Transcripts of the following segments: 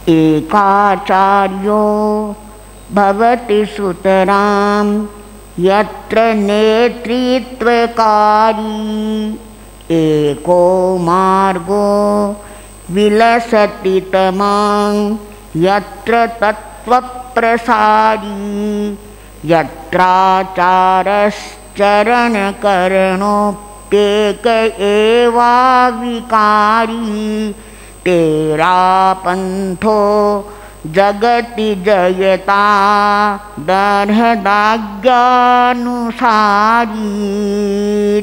एकाचार्यो भवति सुतरां यत्र नेतृत्वकारी एको मार्गो विलसति तमां यत्र तत्त्वप्रसारी यत्राचारश्चरणकरणोप्येक एवाविकारी तेरा पंथो जगति जयता दर्हदाज्ञानुसारी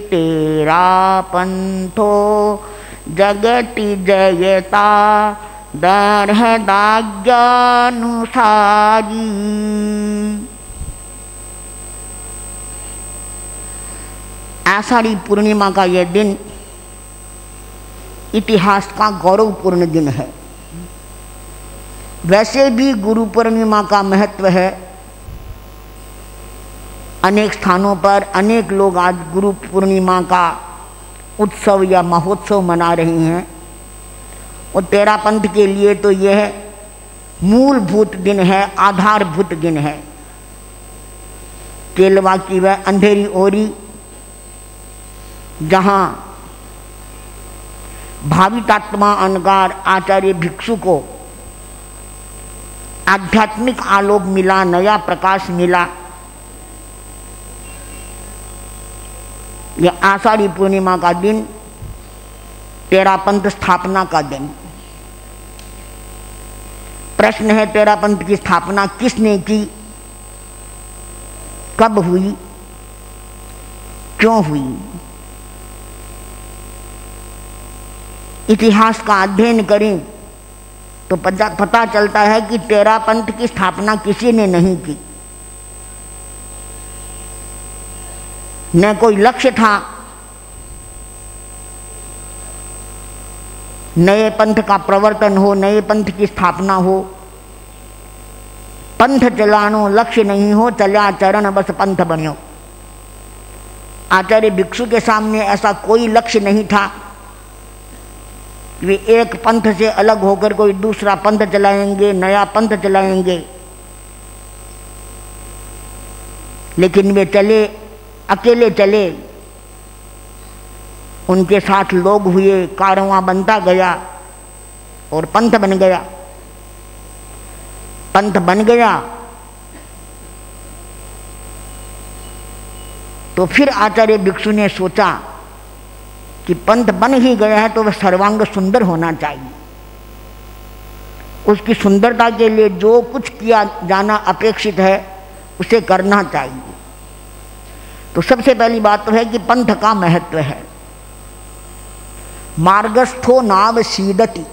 तेरा पंथो जगति जयता दर्हदाज्ञानुसारी। आषाढ़ी पूर्णिमा का यह दिन इतिहास का गौरवपूर्ण दिन है। वैसे भी गुरु पूर्णिमा का महत्व है। अनेक स्थानों पर अनेक लोग आज गुरु पूर्णिमा का उत्सव या महोत्सव मना रही हैं। और तेरा पंथ के लिए तो यह मूलभूत दिन है, आधारभूत दिन है। केलवा की वह अंधेरी ओरी जहाँ भावितात्मा अनगार आचार्य भिक्षु को आध्यात्मिक आलोक मिला, नया प्रकाश मिला। यह आषाढ़ी पूर्णिमा का दिन तेरा पंथ स्थापना का दिन। प्रश्न है, तेरा पंथ की स्थापना किसने की, कब हुई, क्यों हुई? इतिहास का अध्ययन करें तो पता चलता है कि तेरा पंथ की स्थापना किसी ने नहीं की। न कोई लक्ष्य था नए पंथ का प्रवर्तन हो, नए पंथ की स्थापना हो। पंथ चलानो लक्ष्य नहीं हो, चला चरण बस पंथ बन्यो। आचार्य भिक्षु के सामने ऐसा कोई लक्ष्य नहीं था वे एक पंथ से अलग होकर कोई दूसरा पंथ चलाएंगे, नया पंथ चलाएंगे। लेकिन वे चले, अकेले चले, उनके साथ लोग हुए, कारवां बनता गया और पंथ बन गया। पंथ बन गया तो फिर आचार्य भिक्षु ने सोचा कि पंथ बन ही गया है तो वह सर्वांग सुंदर होना चाहिए। उसकी सुंदरता के लिए जो कुछ किया जाना अपेक्षित है उसे करना चाहिए। तो सबसे पहली बात तो है कि पंथ का महत्व है। मार्गस्थो नाव सीदति,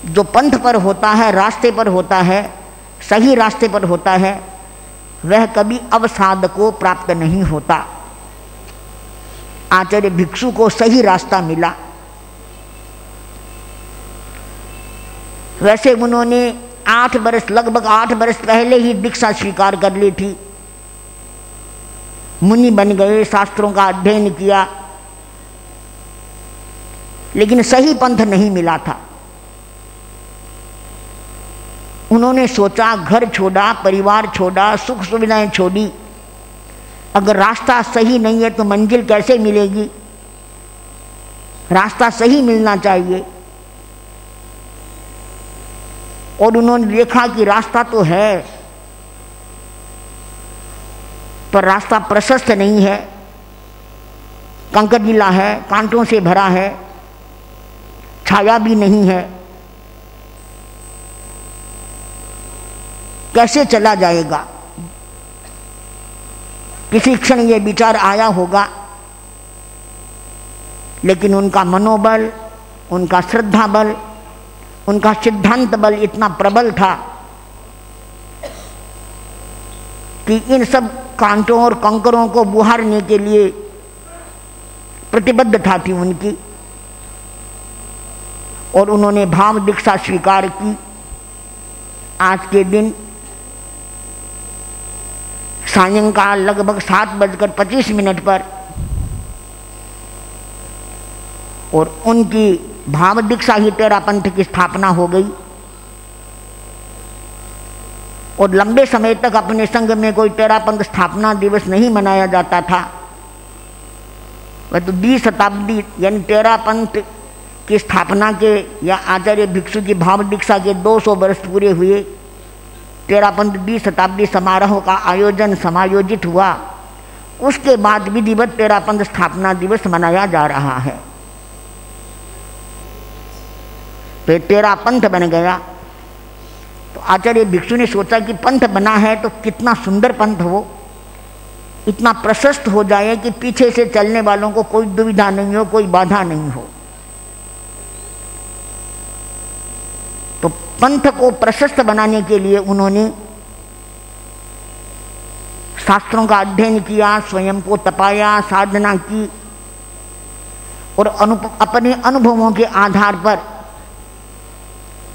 जो पंथ पर होता है, रास्ते पर होता है, सही रास्ते पर होता है, वह कभी अवसाद को प्राप्त नहीं होता। आचार्य भिक्षु को सही रास्ता मिला। वैसे उन्होंने 8 वर्ष, लगभग 8 वर्ष पहले ही दीक्षा स्वीकार कर ली थी। मुनि बन गए, शास्त्रों का अध्ययन किया, लेकिन सही पंथ नहीं मिला था। उन्होंने सोचा, घर छोड़ा, परिवार छोड़ा, सुख सुविधाएं छोड़ी, अगर रास्ता सही नहीं है तो मंजिल कैसे मिलेगी? रास्ता सही मिलना चाहिए। और उन्होंने देखा कि रास्ता तो है पर रास्ता प्रशस्त नहीं है, कंकरजिला है, कांटों से भरा है, छाया भी नहीं है, कैसे चला जाएगा? किसी क्षण ये विचार आया होगा, लेकिन उनका मनोबल, उनका श्रद्धा बल, उनका सिद्धांत बल इतना प्रबल था कि इन सब कांटों और कंकरों को बुहारने के लिए प्रतिबद्धता थी उनकी। और उन्होंने भाव दीक्षा स्वीकार की। आज के दिन सायंकाल लगभग 7:25 पर और उनकी भाव दीक्षा ही तेरा पंथ की स्थापना हो गई। और लंबे समय तक अपने संघ में कोई तेरापंथ स्थापना दिवस नहीं मनाया जाता था। वह तो 20 शताब्दी यानी तेरापंथ की स्थापना के या आचार्य भिक्षु की भाव दीक्षा के 200 वर्ष पूरे हुए। तेरापंथ 20 शताब्दी समारोह का आयोजन समायोजित हुआ। उसके बाद विधिवत तेरापंथ स्थापना दिवस मनाया जा रहा है। तो तेरापंथ बन गया। तो आचार्य भिक्षु ने सोचा कि पंथ बना है तो कितना सुंदर पंथ हो, इतना प्रशस्त हो जाए कि पीछे से चलने वालों को कोई दुविधा नहीं हो, कोई बाधा नहीं हो। तो पंथ को प्रशस्त बनाने के लिए उन्होंने शास्त्रों का अध्ययन किया, स्वयं को तपाया, साधना की और अपने अनुभवों के आधार पर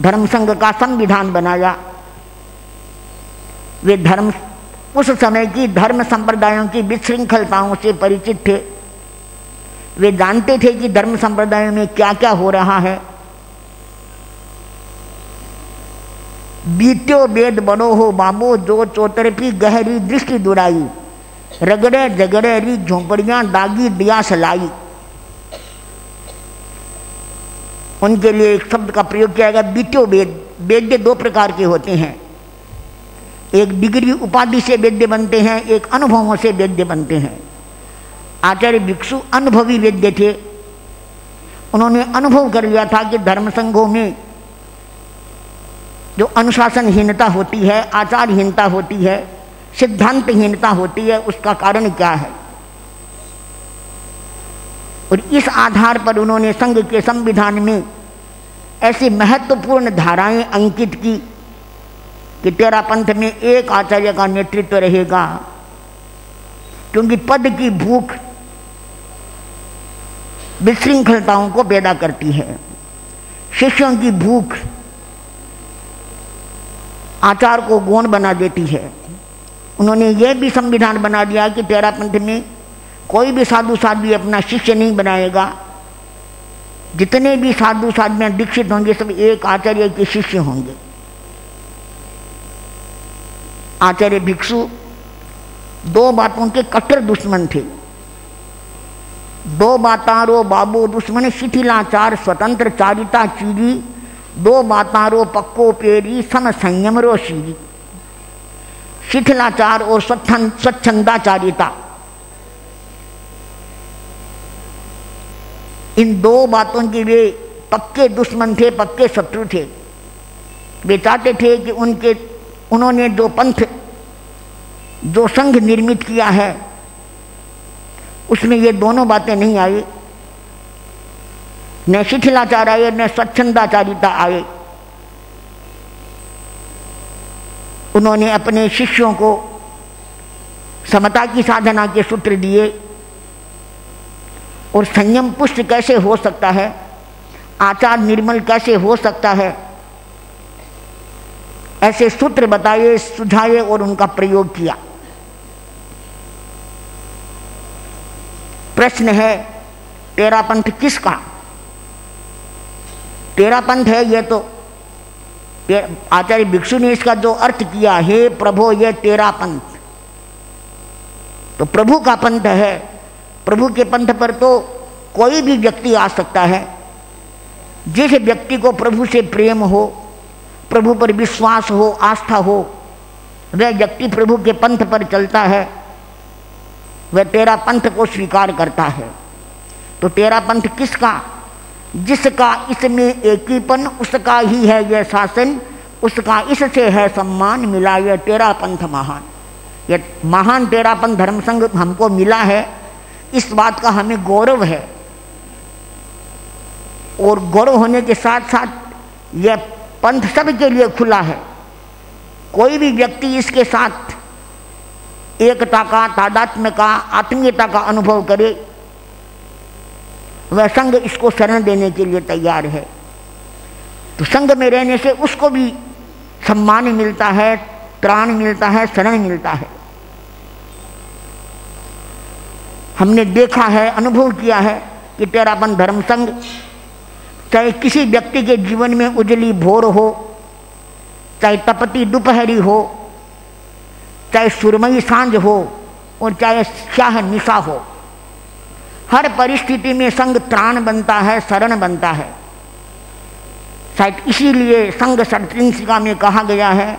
धर्म संघ का संविधान बनाया। वे धर्म उस समय की धर्म संप्रदायों की विशृंखलताओं से परिचित थे। वे जानते थे कि धर्म संप्रदायों में क्या क्या हो रहा है। बीत्यो वेद बड़ो हो बाबो, जो चौतरफी गहरी दृष्टि दुराई, रगड़े जगड़े री झोंपड़ियां दागी दिया सलाई। उनके लिए एक शब्द का प्रयोग किया गया, बीत्यो वेद। वेद्य 2 प्रकार के होते हैं, एक डिग्री उपाधि से वेद्य बनते हैं, एक अनुभवों से वेद्य बनते हैं। आचार्य भिक्षु अनुभवी वेद्य थे। उन्होंने अनुभव कर लिया था कि धर्म संघों में जो अनुशासनहीनता होती है, आचारहीनता होती है, सिद्धांतहीनता होती है, उसका कारण क्या है। और इस आधार पर उन्होंने संघ के संविधान में ऐसी महत्वपूर्ण धाराएं अंकित की कि तेरापंथ में एक आचार्य का नेतृत्व रहेगा, क्योंकि पद की भूख विशृंखलताओं को पैदा करती है। शिष्यों की भूख आचार को गौण बना देती है। उन्होंने यह भी संविधान बना दिया कि तेरापंथ में कोई भी साधु साध्वी अपना शिष्य नहीं बनाएगा। जितने भी साधु साध्वियां दीक्षित होंगे सब एक आचार्य के शिष्य होंगे। आचार्य भिक्षु 2 बातों के कट्टर दुश्मन थे। 2 बातारो बाबू दुश्मन शिथिलाचार स्वतंत्र चारिता चीरी, 2 बातारो पक्को पेरी सम संयम रो शीरी। शिथिलाचार और स्वच्छंदाचारिता, इन 2 बातों के वे पक्के दुश्मन थे, पक्के शत्रु थे। वे चाहते थे कि उन्होंने जो पंथ, जो संघ निर्मित किया है उसमें ये दोनों बातें नहीं आई, न शिथिलाचार आए न स्वच्छंदाचारिता आए। उन्होंने अपने शिष्यों को समता की साधना के सूत्र दिए और संयम पुष्ट कैसे हो सकता है, आचार निर्मल कैसे हो सकता है, ऐसे सूत्र बताए, सुझाए और उनका प्रयोग किया। प्रश्न है, तेरापंथ किसका? तेरापंथ है ये तो आचार्य भिक्षु ने इसका जो अर्थ किया, हे प्रभु ये तेरा पंथ, तो प्रभु का पंथ है। प्रभु के पंथ पर तो कोई भी व्यक्ति आ सकता है। जिस व्यक्ति को प्रभु से प्रेम हो, प्रभु पर विश्वास हो, आस्था हो, वह व्यक्ति प्रभु के पंथ पर चलता है, वह तेरा पंथ को स्वीकार करता है। तो तेरा पंथ किसका? जिसका इसमें एकीपन, उसका ही है यह शासन, उसका इससे है सम्मान, मिला यह तेरा पंथ महान। यह महान तेरापंथ धर्म संघ हमको मिला है, इस बात का हमें गौरव है। और गौरव होने के साथ साथ यह पंथ सबके लिए खुला है। कोई भी व्यक्ति इसके साथ एकता का, तादात्म्य का, आत्मीयता का अनुभव करे, वह संघ इसको शरण देने के लिए तैयार है। तो संघ में रहने से उसको भी सम्मान मिलता है, त्राण मिलता है, शरण मिलता है। हमने देखा है, अनुभव किया है कि तेरापंथ धर्म संघ चाहे किसी व्यक्ति के जीवन में उजली भोर हो, चाहे तपती दोपहरी हो, चाहे सुरमई सांझ हो और चाहे स्याह निशा हो, हर परिस्थिति में संग त्राण बनता है, शरण बनता है। शायद इसीलिए संग षट्त्रिंशिका में कहा गया है,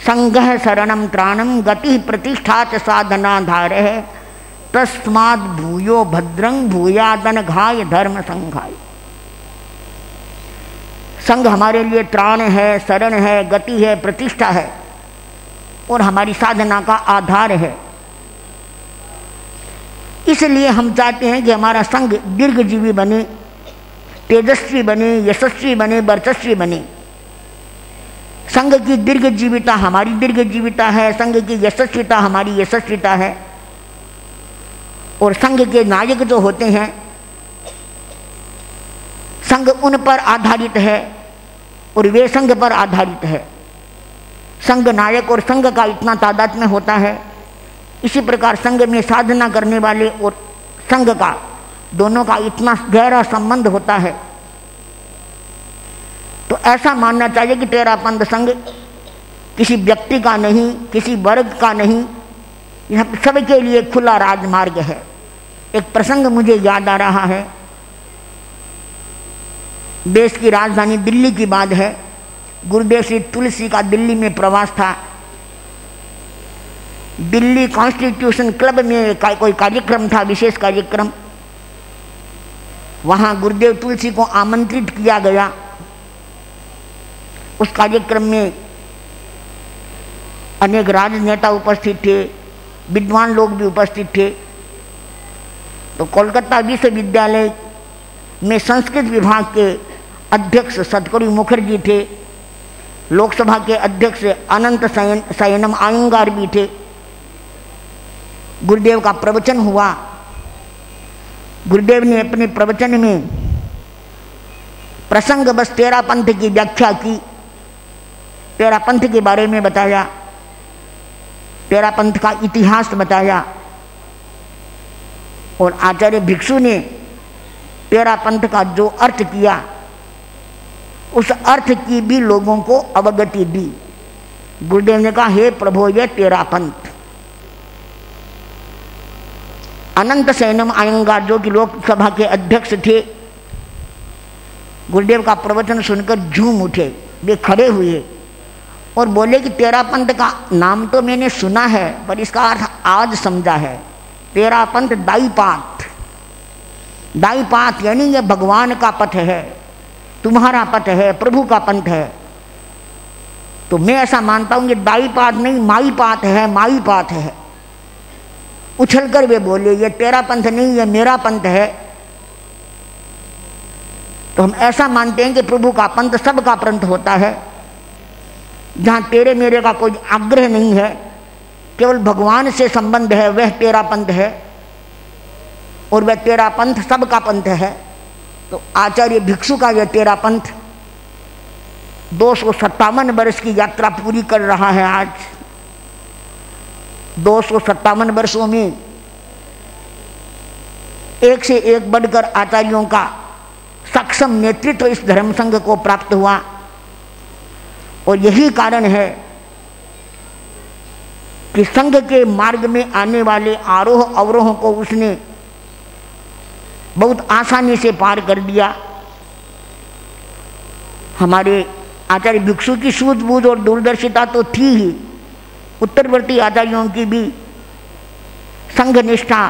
संगः शरणम त्राणम गति प्रतिष्ठा च साधनाधार है, तस्माद् भूयो भद्रं भूयादन घाय धर्म संघाय। संग हमारे लिए त्राण है, शरण है, गति है, प्रतिष्ठा है और हमारी साधना का आधार है। इसलिए हम चाहते हैं कि हमारा संग दीर्घजीवी बने, तेजस्वी बने, यशस्वी बने, वर्चस्वी बने। संघ की दीर्घजीविता हमारी दीर्घजीविता है, संघ की यशस्विता हमारी यशस्विता है। और संघ के नायक जो होते हैं, संघ उन पर आधारित है और वे संघ पर आधारित है। संघ नायक और संघ का इतना तादाद में होता है। इसी प्रकार संघ में साधना करने वाले और संघ का, दोनों का इतना गहरा संबंध होता है। तो ऐसा मानना चाहिए कि तेरा पंथ संघ किसी व्यक्ति का नहीं, किसी वर्ग का नहीं, यह सबके लिए खुला राजमार्ग है। एक प्रसंग मुझे याद आ रहा है, देश की राजधानी दिल्ली की बात है। गुरुदेव श्री तुलसी का दिल्ली में प्रवास था। दिल्ली कॉन्स्टिट्यूशन क्लब में कोई कार्यक्रम था, विशेष कार्यक्रम। वहाँ गुरुदेव तुलसी को आमंत्रित किया गया। उस कार्यक्रम में अनेक राजनेता उपस्थित थे, विद्वान लोग भी उपस्थित थे। तो कोलकाता विश्वविद्यालय में संस्कृत विभाग के अध्यक्ष सतगुरु मुखर्जी थे, लोकसभा के अध्यक्ष अनंत शयनम आयंगार भी थे। गुरुदेव का प्रवचन हुआ। गुरुदेव ने अपने प्रवचन में प्रसंग बस तेरा पंथ की व्याख्या की, तेरा पंथ के बारे में बताया, तेरा पंथ का इतिहास बताया। और आचार्य भिक्षु ने तेरा पंथ का जो अर्थ किया, उस अर्थ की भी लोगों को अवगति दी। गुरुदेव ने कहा, हे प्रभु, ये तेरा पंथ। अनंत शयनम आयंगार जो कि लोकसभा के अध्यक्ष थे, गुरुदेव का प्रवचन सुनकर झूम उठे। वे खड़े हुए और बोले कि तेरा पंथ का नाम तो मैंने सुना है, पर इसका अर्थ आज समझा है। तेरा पंथ दाई पाथ, दाई पाथ यानी ये भगवान का पथ है, तुम्हारा पथ है, प्रभु का पंथ है। तो मैं ऐसा मानता हूँ कि दाई पाथ नहीं, माई पाथ है, माई पाथ है। उछलकर वे बोले, ये तेरा पंथ नहीं, ये मेरा पंथ है। तो हम ऐसा मानते हैं कि प्रभु का पंथ सबका पंथ होता है, जहाँ तेरे मेरे का कोई आग्रह नहीं है, केवल भगवान से संबंध है, वह तेरा पंथ है। और वह तेरा पंथ सबका पंथ है। तो आचार्य भिक्षु का यह तेरा पंथ 257 वर्ष की यात्रा पूरी कर रहा है। आज 257 वर्षों में एक से एक बढ़कर आचार्यों का सक्षम नेतृत्व इस धर्म संघ को प्राप्त हुआ। और यही कारण है कि संघ के मार्ग में आने वाले आरोह अवरोह को उसने बहुत आसानी से पार कर दिया। हमारे आचार्य भिक्षु की सूझबूझ और दूरदर्शिता तो थी ही, उत्तरवर्ती आचार्यों की भी संघ निष्ठा,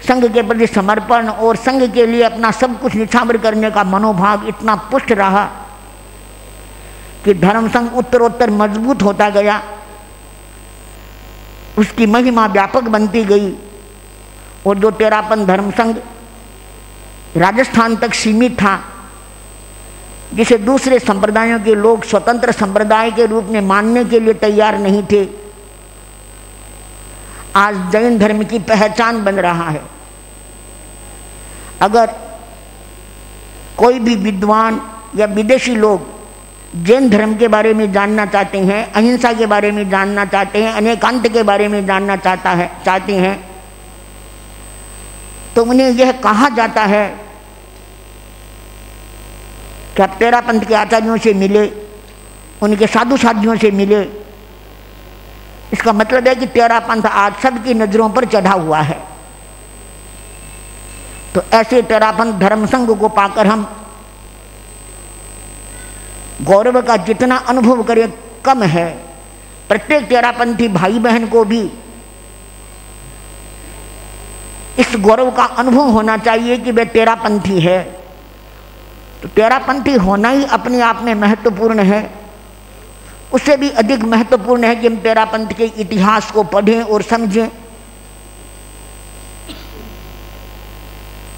संघ के प्रति समर्पण और संघ के लिए अपना सब कुछ निछावर करने का मनोभाव इतना पुष्ट रहा कि धर्म संघ उत्तरोत्तर मजबूत होता गया। उसकी महिमा व्यापक बनती गई। और जो तेरापन धर्म संघ राजस्थान तक सीमित था, जिसे दूसरे संप्रदायों के लोग स्वतंत्र संप्रदाय के रूप में मानने के लिए तैयार नहीं थे, आज जैन धर्म की पहचान बन रहा है। अगर कोई भी विद्वान या विदेशी लोग जैन धर्म के बारे में जानना चाहते हैं, अहिंसा के बारे में जानना चाहते हैं, अनेकांत के बारे में जानना चाहते हैं, तो उन्हें यह कहा जाता है कि आप तेरापंथ के आचार्यों से मिले, उनके साधु साधियों से मिले, इसका मतलब है कि तेरा पंथ आज सबकी नजरों पर चढ़ा हुआ है। तो ऐसे तेरा पंथ धर्म संघ को पाकर हम गौरव का जितना अनुभव करें कम है। प्रत्येक तेरापंथी भाई बहन को भी इस गौरव का अनुभव होना चाहिए कि वह तेरापंथी है। तो तेरापंथी होना ही अपने आप में महत्वपूर्ण है। उससे भी अधिक महत्वपूर्ण है कि हम तेरापंथ के इतिहास को पढ़ें और समझें,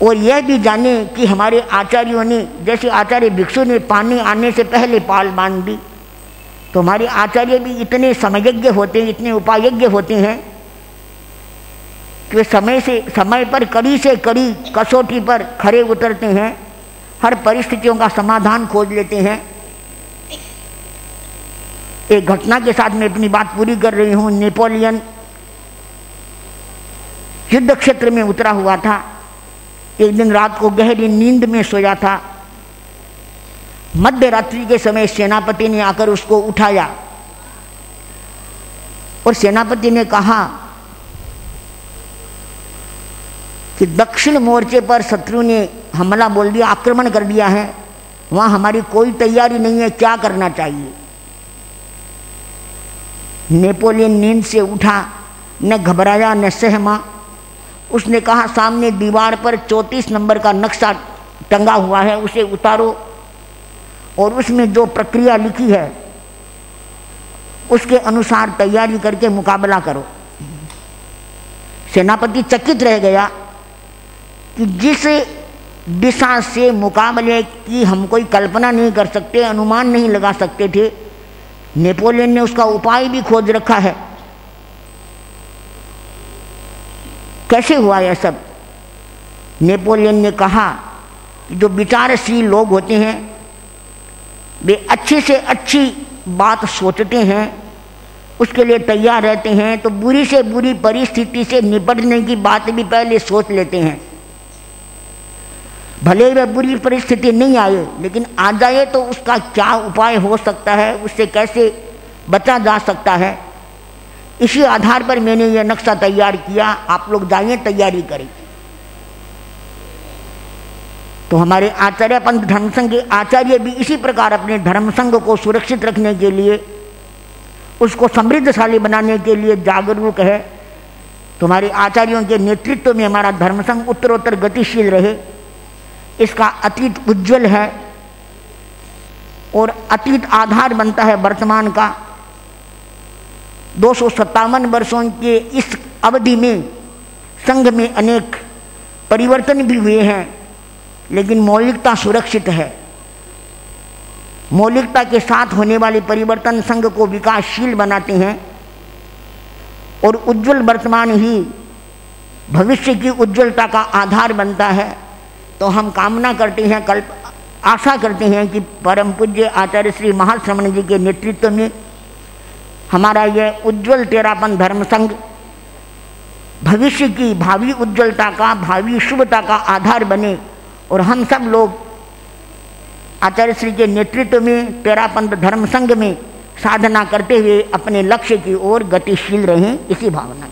और यह भी जाने कि हमारे आचार्यों ने, जैसे आचार्य भिक्षु ने पानी आने से पहले पाल बांध दी, तो हमारे आचार्य भी इतने समयज्ञ होते हैं, इतने उपायज्ञ होते हैं कि वे समय पर कड़ी से कड़ी कसौटी पर खरे उतरते हैं, हर परिस्थितियों का समाधान खोज लेते हैं। एक घटना के साथ मैं अपनी बात पूरी कर रही हूँ। नेपोलियन युद्ध क्षेत्र में उतरा हुआ था। एक दिन रात को गहरी नींद में सोया था। मध्य रात्रि के समय सेनापति ने आकर उसको उठाया और सेनापति ने कहा कि दक्षिण मोर्चे पर शत्रु ने हमला बोल दिया, आक्रमण कर दिया है, वहां हमारी कोई तैयारी नहीं है, क्या करना चाहिए। नेपोलियन नींद से उठा, न घबराया न सहमा। उसने कहा सामने दीवार पर 34 नंबर का नक्शा टंगा हुआ है, उसे उतारो और उसमें जो प्रक्रिया लिखी है उसके अनुसार तैयारी करके मुकाबला करो। सेनापति चकित रह गया कि जिस दिशा से मुकाबले की हम कोई कल्पना नहीं कर सकते, अनुमान नहीं लगा सकते थे, नेपोलियन ने उसका उपाय भी खोज रखा है। कैसे हुआ यह सब? नेपोलियन ने कहा कि जो विचारशील लोग होते हैं वे अच्छी से अच्छी बात सोचते हैं, उसके लिए तैयार रहते हैं, तो बुरी से बुरी परिस्थिति से निपटने की बात भी पहले सोच लेते हैं। भले वह बुरी परिस्थिति नहीं आए, लेकिन आ जाए तो उसका क्या उपाय हो सकता है, उससे कैसे बचा जा सकता है। इसी आधार पर मैंने यह नक्शा तैयार किया, आप लोग जाइए तैयारी करें। तो हमारे आचार्य पंथ धर्म संघ के आचार्य भी इसी प्रकार अपने धर्म संघ को सुरक्षित रखने के लिए, उसको समृद्धशाली बनाने के लिए जागरूक है। तुम्हारे आचार्यों के नेतृत्व में हमारा धर्म संघ उत्तरोत्तर गतिशील रहे, इसका अतीत उज्जवल है और अतीत आधार बनता है वर्तमान का। 257 वर्षों के इस अवधि में संघ में अनेक परिवर्तन भी हुए हैं, लेकिन मौलिकता सुरक्षित है। मौलिकता के साथ होने वाले परिवर्तन संघ को विकासशील बनाते हैं और उज्जवल वर्तमान ही भविष्य की उज्जवलता का आधार बनता है। तो हम कामना करते हैं, आशा करते हैं कि परम पूज्य आचार्य श्री महाश्रमण जी के नेतृत्व में हमारा यह उज्जवल तेरापंथ धर्म संघ भविष्य की भावी उज्जवलता का, भावी शुभता का आधार बने और हम सब लोग आचार्य श्री के नेतृत्व में तेरापंथ धर्म संघ में साधना करते हुए अपने लक्ष्य की ओर गतिशील रहें, इसी भावना।